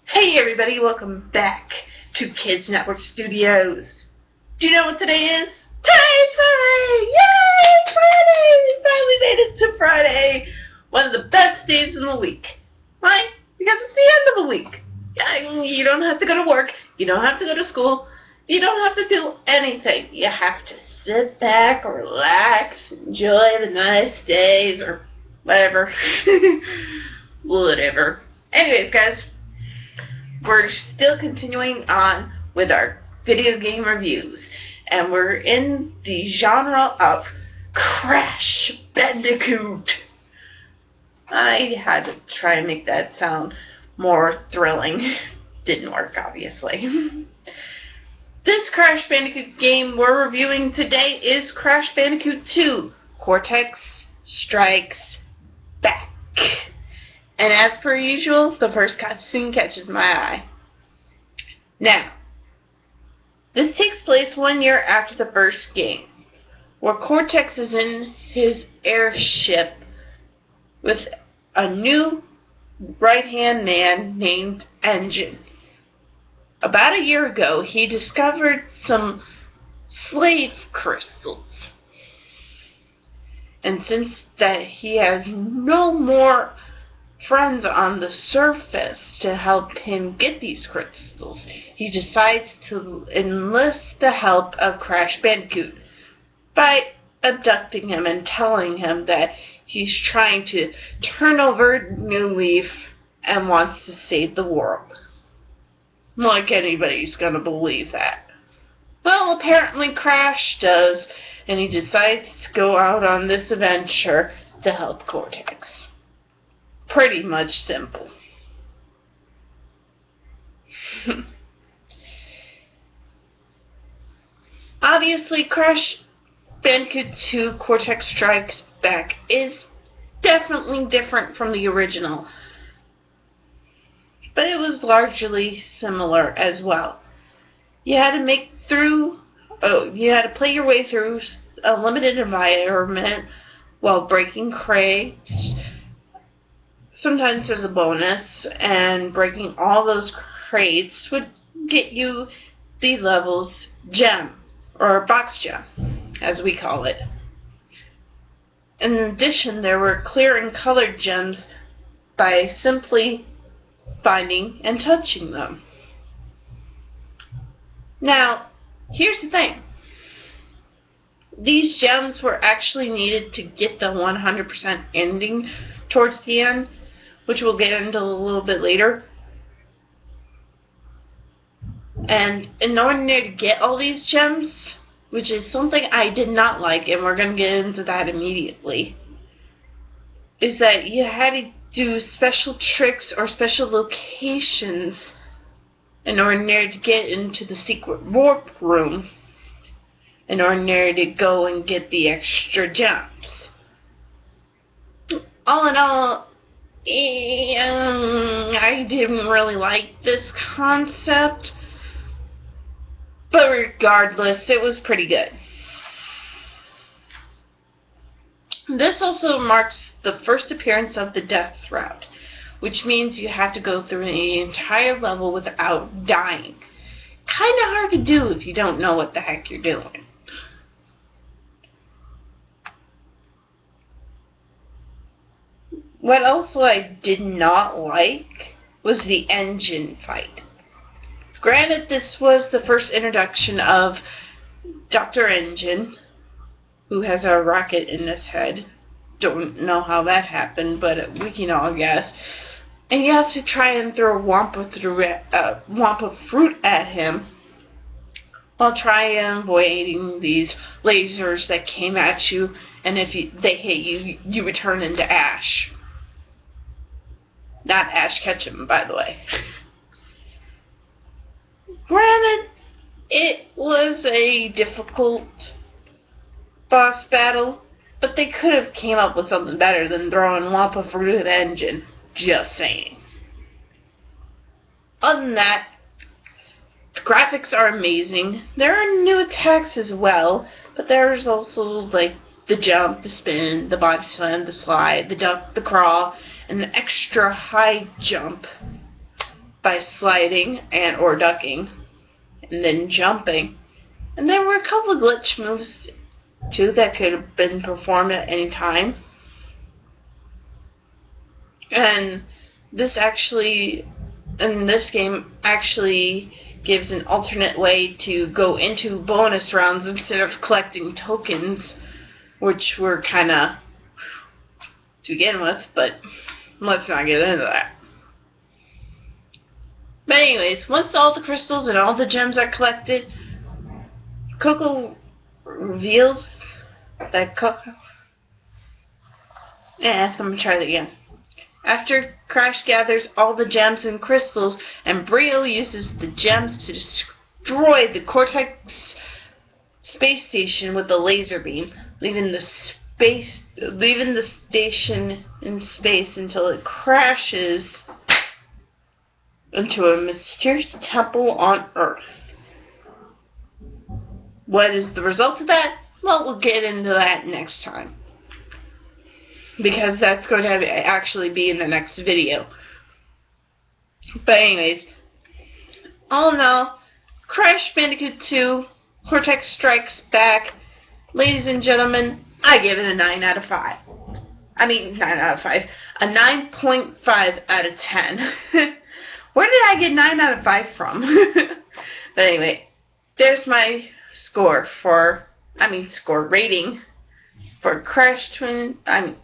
Hey everybody, welcome back to Kids Network Studios. Do you know what today is? Today's Friday! Yay! Friday! We finally made it to Friday! One of the best days in the week. Why? Because it's the end of the week. You don't have to go to work. You don't have to go to school. You don't have to do anything. You have to sit back, relax, enjoy the nice days, or whatever. Whatever. Anyways, guys. We're still continuing on with our video game reviews, and we're in the genre of Crash Bandicoot. I had to try and make that sound more thrilling. Didn't work, obviously. This Crash Bandicoot game we're reviewing today is Crash Bandicoot 2, Cortex Strikes Back. And as per usual, the first cutscene catches my eye. Now, this takes place 1 year after the first game, where Cortex is in his airship with a new right-hand man named Engine. About a year ago, he discovered some slave crystals. And since that he has no more friends on the surface to help him get these crystals, he decides to enlist the help of Crash Bandicoot by abducting him and telling him that he's trying to turn over a new leaf and wants to save the world. Like anybody's gonna believe that. Well, apparently Crash does, and he decides to go out on this adventure to help Cortex. Pretty much simple. Obviously, Crash Bandicoot 2 Cortex Strikes Back is definitely different from the original, but it was largely similar as well. You had to play your way through a limited environment while breaking crates. Sometimes as a bonus, and breaking all those crates would get you the level's gem, or box gem, as we call it. In addition, there were clear and colored gems by simply finding and touching them. Now, here's the thing. These gems were actually needed to get the 100% ending towards the end, which we'll get into a little bit later. And in order to get all these gems, which is something I did not like, and we're going to get into that immediately, is that you had to do special tricks or special locations in order to get into the secret warp room, in order to go and get the extra gems. All in all, I didn't really like this concept, but regardless, it was pretty good. This also marks the first appearance of the death route, which means you have to go through the entire level without dying. Kinda hard to do if you don't know what the heck you're doing. What also I did not like was the engine fight. Granted, this was the first introduction of Dr. Engine, who has a rocket in his head. Don't know how that happened, but we can all guess. And you have to try and throw a Wampa fruit at him while trying avoiding these lasers that came at you, and if they hit you, you would turn into ash. Not Ash Ketchum, by the way. Granted, it was a difficult boss battle, but they could have came up with something better than throwing Wampa Fruit at Engine. Just saying. Other than that, the graphics are amazing. There are new attacks as well, but there's also like the jump, the spin, the body slam, the slide, the duck, the crawl, and the extra high jump by sliding and or ducking and then jumping. And there were a couple of glitch moves too that could have been performed at any time. And this game actually gives an alternate way to go into bonus rounds instead of collecting tokens, which were kind of to begin with, but let's not get into that. But anyways, once all the crystals and all the gems are collected, Coco reveals that I'm gonna try that again. After Crash gathers all the gems and crystals, and Brio uses the gems to destroy the Cortex space station with a laser beam, leaving the station in space until it crashes into a mysterious temple on Earth. What is the result of that? Well, we'll get into that next time, because that's going to actually be in the next video. But anyways, all in all, Crash Bandicoot 2, Cortex Strikes Back. Ladies and gentlemen, I give it a 9 out of 5. I mean, 9 out of 5. A 9.5 out of 10. Where did I get 9 out of 5 from? But anyway, there's my score rating for Crash Twin. Now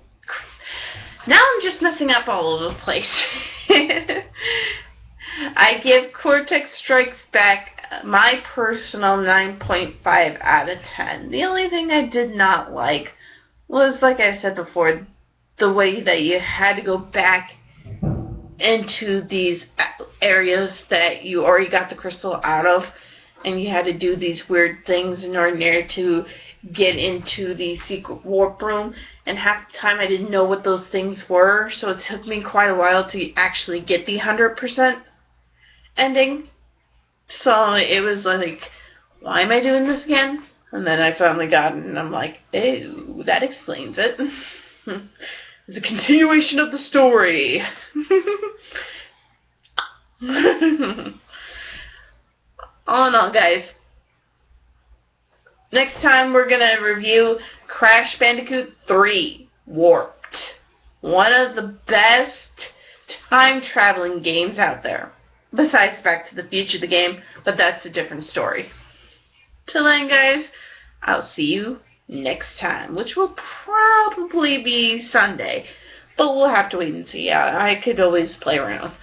I'm just messing up all over the place. I give Cortex Strikes Back my personal 9.5 out of 10. The only thing I did not like was, like I said before, the way that you had to go back into these areas that you already got the crystal out of, and you had to do these weird things in order to get into the secret warp room, and half the time I didn't know what those things were, so it took me quite a while to actually get the 100% ending. So it was like, why am I doing this again? And then I finally got it, and I'm like, ew, that explains it. It's a continuation of the story. All in all, guys, next time we're going to review Crash Bandicoot 3 Warped. One of the best time-traveling games out there. Besides Back to the Future, the game, but that's a different story. Till then, guys, I'll see you next time, which will probably be Sunday. But we'll have to wait and see. I could always play around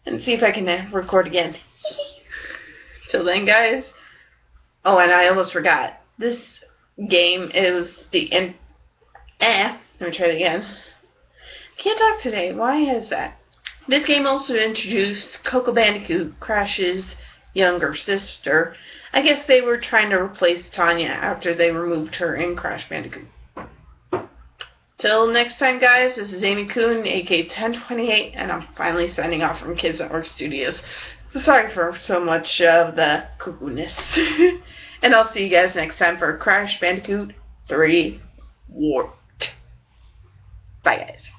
and see if I can record again. Till then, guys. Oh, and I almost forgot. This game is let me try it again. Can't talk today. Why is that? This game also introduced Coco Bandicoot, Crash's younger sister. I guess they were trying to replace Tanya after they removed her in Crash Bandicoot. Till next time, guys, this is Amy Coon, aka 1028, and I'm finally signing off from Kids Network Studios. So sorry for so much of the cuckoo-ness. And I'll see you guys next time for Crash Bandicoot 3 Warped. Bye, guys.